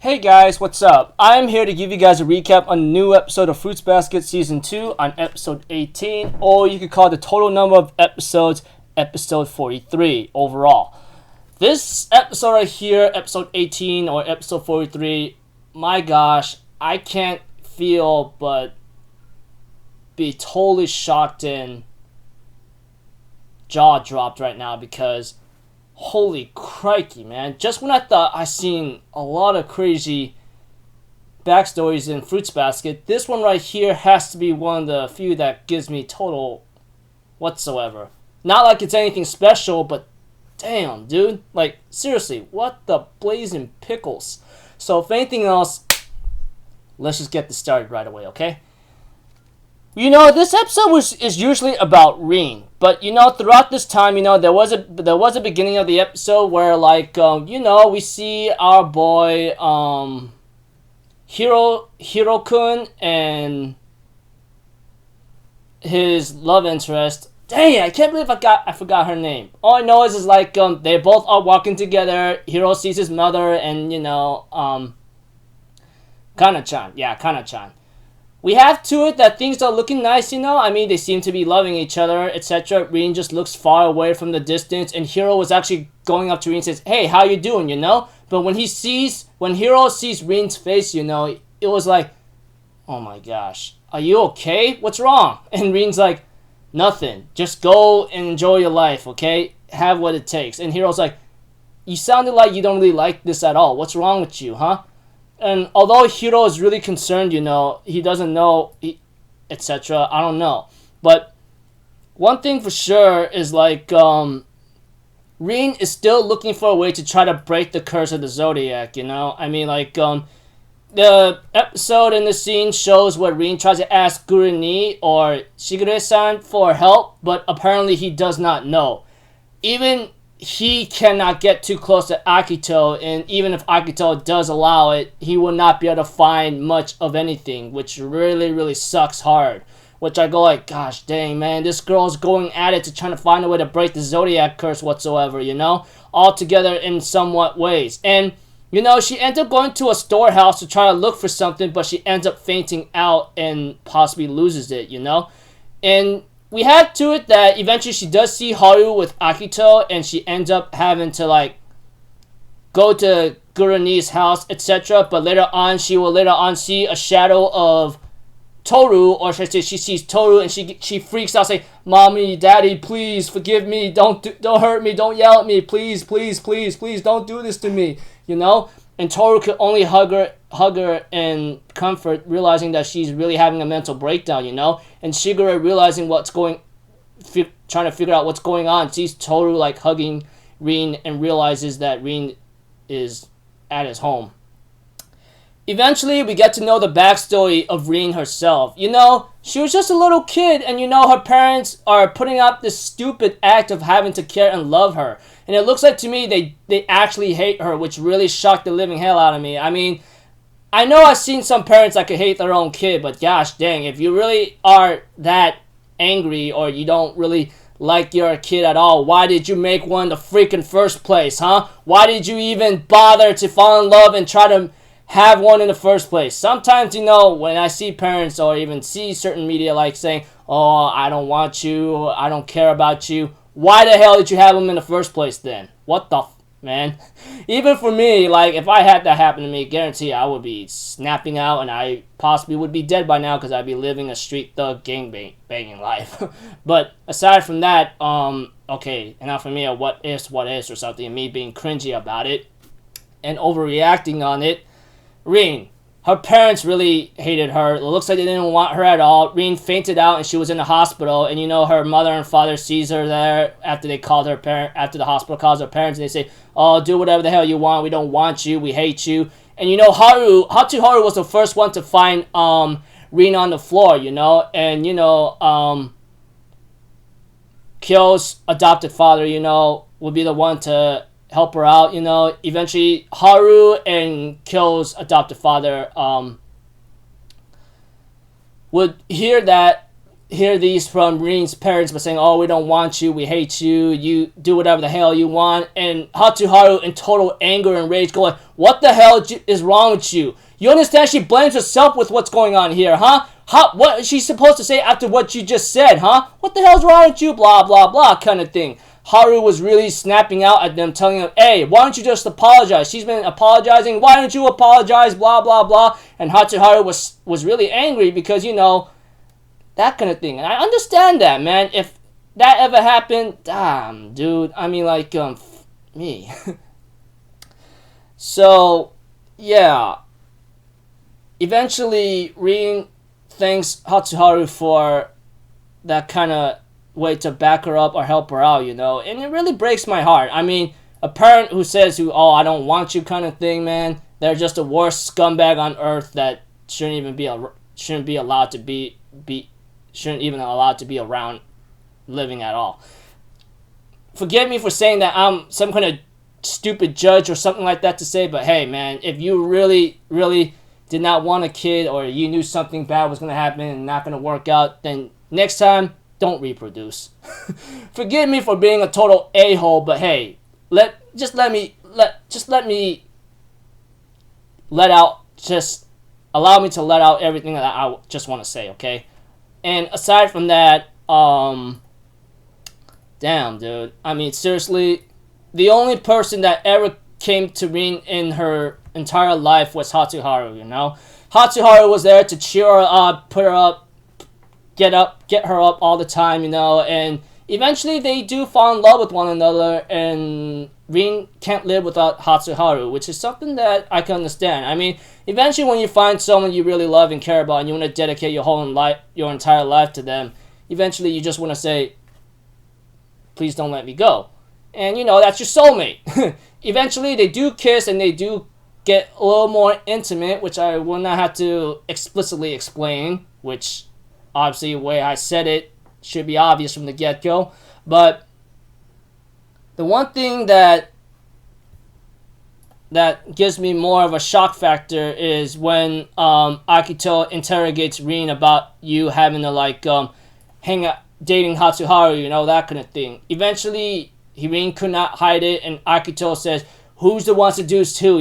Hey guys, what's up? I'm here to give you guys a recap on a new episode of Fruits Basket Season 2 on episode 18, or you could call the total number of episodes episode 43 overall. This episode right here, episode 18 or episode 43, my gosh, I can't feel but be totally shocked and jaw dropped right now because holy crikey, man. Just when I thought I seen a lot of crazy backstories in Fruits Basket, this one right here has to be one of the few that gives me total whatsoever. Not like it's anything special, but damn, dude. Like, seriously, what the blazing pickles? So, if anything else, let's just get this started right away, okay? You know, this episode is usually about Rin, but you know, throughout this time, you know, there was a beginning of the episode where, like, you know, we see our boy Hiro-kun and his love interest. Dang, I can't believe I forgot her name. All I know is like they both are walking together. Hiro sees his mother, and you know, Kana-chan, yeah, Kana-chan. We have to it that things are looking nice, you know? I mean, they seem to be loving each other, etc. Rin just looks far away from the distance, and Hiro was actually going up to Rin and says, hey, how you doing, you know? But when Hiro sees Rin's face, you know, it was like, oh my gosh, are you okay? What's wrong? And Rin's like, nothing. Just go and enjoy your life, okay? Have what it takes. And Hiro's like, you sounded like you don't really like this at all. What's wrong with you, huh? And although Hiro is really concerned, you know, he doesn't know, etc. I don't know. But one thing for sure is like, Rin is still looking for a way to try to break the curse of the Zodiac, you know? I mean, like, the episode and the scene shows where Rin tries to ask Guruni or Shigure-san for help, but apparently he does not know. Even he cannot get too close to Akito, and even if Akito does allow it, he will not be able to find much of anything, which really, really sucks hard. Which I go like, gosh dang, man, this girl's going at it to trying to find a way to break the Zodiac curse whatsoever, you know? All together in somewhat ways. And, you know, she ends up going to a storehouse to try to look for something, but she ends up fainting out and possibly loses it, you know? And we had to it that eventually she does see Haru with Akito, and she ends up having to, like, go to Guruni's house, etc. But later on, she will see a shadow of Toru, or should I say she sees Toru, and she freaks out, saying, Mommy, Daddy, please, forgive me, don't hurt me, don't yell at me, please, please, please, please, don't do this to me, you know? And Toru could only hug her in comfort, realizing that she's really having a mental breakdown, you know? And Shigure realizing trying to figure out what's going on, sees Toru, like, hugging Rin and realizes that Rin is at his home. Eventually, we get to know the backstory of Rin herself. You know, she was just a little kid, and you know, her parents are putting up this stupid act of having to care and love her. And it looks like to me they actually hate her, which really shocked the living hell out of me. I mean, I know I've seen some parents that could hate their own kid, but gosh dang, if you really are that angry or you don't really like your kid at all, why did you make one in the freaking first place, huh? Why did you even bother to fall in love and try to have one in the first place? Sometimes, you know, when I see parents or even see certain media like saying, oh, I don't want you, I don't care about you, why the hell did you have them in the first place then? What the man? Even for me, like, if I had that happen to me, guarantee I would be snapping out, and I possibly would be dead by now because I'd be living a street thug gang-banging life. But aside from that, okay, enough for me, what is, or something, and me being cringy about it and overreacting on it. Rin, her parents really hated her. It looks like they didn't want her at all. Rin fainted out and she was in the hospital, and you know, her mother and father sees her there after the hospital calls her parents, and they say, oh, do whatever the hell you want, we don't want you, we hate you. And you know, Haru was the first one to find Rin on the floor, you know, and you know, Kyo's adopted father, you know, would be the one to help her out, you know. Eventually, Haru and Kyo's adopted father would hear that hear these from Rin's parents by saying, oh, we don't want you, we hate you, you do whatever the hell you want. And Hatsuharu in total anger and rage going, what the hell is wrong with you? You understand she blames herself with what's going on here, huh? What is she supposed to say after what you just said, huh? What the hell's wrong with you? Blah, blah, blah kind of thing. Haru was really snapping out at them, telling them, hey, why don't you just apologize? She's been apologizing. Why don't you apologize? Blah, blah, blah. And Hatsuharu was really angry because, that kind of thing. And I understand that, man. If that ever happened, damn, dude. I mean, me. So, yeah. Eventually, Rin thanks Hatsuharu for that kind of way to back her up or help her out, And it really breaks my heart. I mean, a parent who says, oh, I don't want you kind of thing, man. They're just the worst scumbag on earth that shouldn't even be allowed to be around living at all. Forgive me for saying that I'm some kind of stupid judge or something like that to say, but hey, man, if you really, really did not want a kid or you knew something bad was going to happen and not going to work out, then next time, don't reproduce. Forgive me for being a total a-hole, but hey, allow me to let out everything that I just want to say, okay? And aside from that, damn, dude. I mean, seriously, the only person that ever came to Rin in her entire life was Hatsuharu, Hatsuharu was there to cheer her up, put her up, get her up all the time, and eventually they do fall in love with one another, and Rin can't live without Hatsuharu, which is something that I can understand. I mean, eventually when you find someone you really love and care about and you want to dedicate your entire life to them, eventually you just want to say, please don't let me go. And that's your soulmate. Eventually they do kiss and they do get a little more intimate, which I will not have to explicitly explain, which obviously the way I said it should be obvious from the get-go. But the one thing that gives me more of a shock factor is when Akito interrogates Rin about you having to hang out, dating Hatsuharu, that kind of thing. Eventually, Rin could not hide it, and Akito says, who's the one to do too,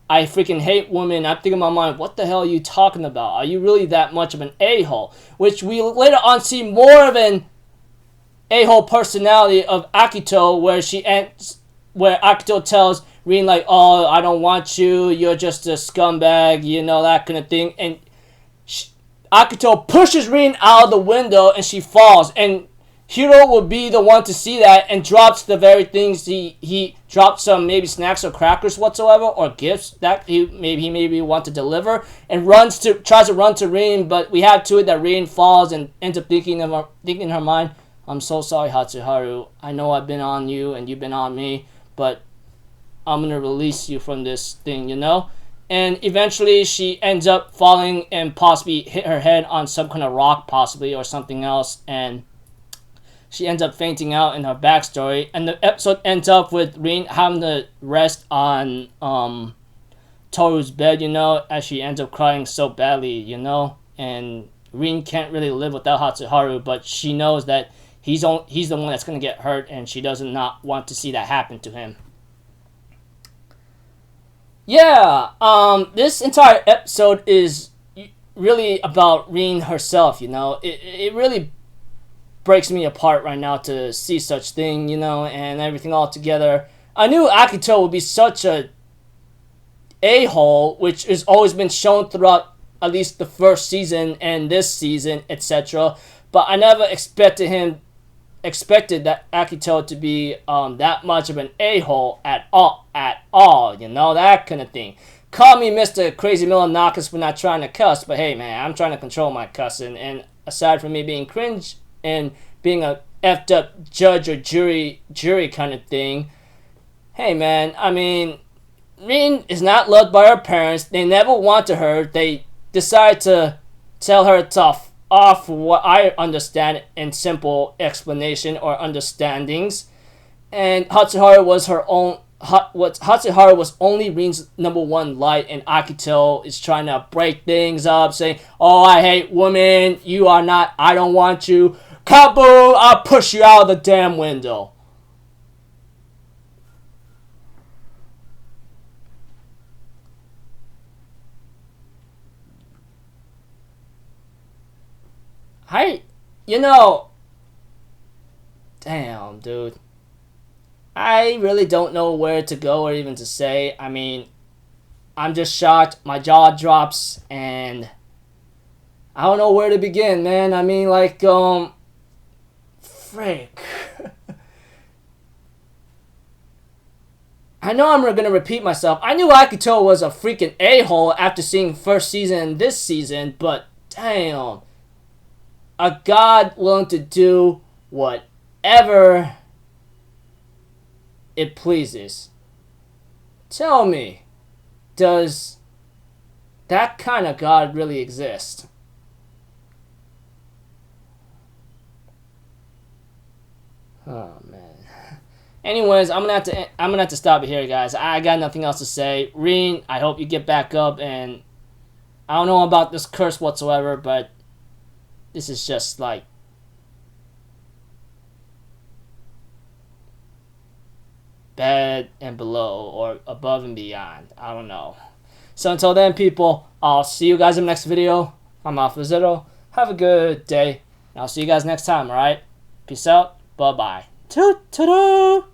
I freaking hate women. I'm thinking in my mind, what the hell are you talking about? Are you really that much of an a-hole? Which we later on see more of an a-hole personality of Akito, where Akito tells Rin oh, I don't want you, you're just a scumbag, that kind of thing. And Akito pushes Rin out of the window and she falls. And Hiro will be the one to see that and drops the very things he dropped, some maybe snacks or crackers whatsoever, or gifts that he maybe want to deliver, and tries to run to Rin, but we have to it that Rin falls and ends up thinking in her mind, I'm so sorry, Hatsuharu. I know I've been on you and you've been on me, but I'm gonna release you from this thing, And eventually she ends up falling and possibly hit her head on some kind of rock possibly or something else, and she ends up fainting out in her backstory. And the episode ends up with Rin having to rest on Toru's bed, as she ends up crying so badly, And Rin can't really live without Hatsuharu, but she knows that he's the one that's going to get hurt, and she does not want to see that happen to him. Yeah, this entire episode is really about Rin herself, It really breaks me apart right now to see such thing, and everything all together. I knew Akito would be such a a-hole, which has always been shown throughout at least the first season and this season, etc. But I never expected that Akito to be that much of an a-hole at all, that kind of thing. Call me Mr. Crazy Milonakis for not trying to cuss, but hey, man, I'm trying to control my cussing, and aside from me being cringe and being a effed up judge or jury kind of thing, hey, man, I mean, Rin is not loved by her parents. They never wanted her. They decide to tell her tough off, what I understand in simple explanation or understandings. And Hatsuharu was her own Hatsuharu was only Rin's number one light, and Akito is trying to break things up, saying, "Oh, I hate women. You are not. I don't want you. Kaboom! I'll push you out of the damn window." You know, damn, dude. I really don't know where to go or even to say. I mean, I'm just shocked. My jaw drops, and I don't know where to begin, man. I mean, like, frick. I know I'm gonna repeat myself. I knew Akito was a freaking a-hole after seeing first season and this season, but damn. A god willing to do whatever it pleases. Tell me, does that kind of god really exist? Oh man. Anyways, I'm gonna have to stop it here, guys. I got nothing else to say. Rin, I hope you get back up, and I don't know about this curse whatsoever, but this is just like bad and below, or above and beyond. I don't know. So until then, people, I'll see you guys in the next video. I'm Alpha Zero. Have a good day. And I'll see you guys next time, alright? Peace out. Bye-bye. Toot-toot-toot.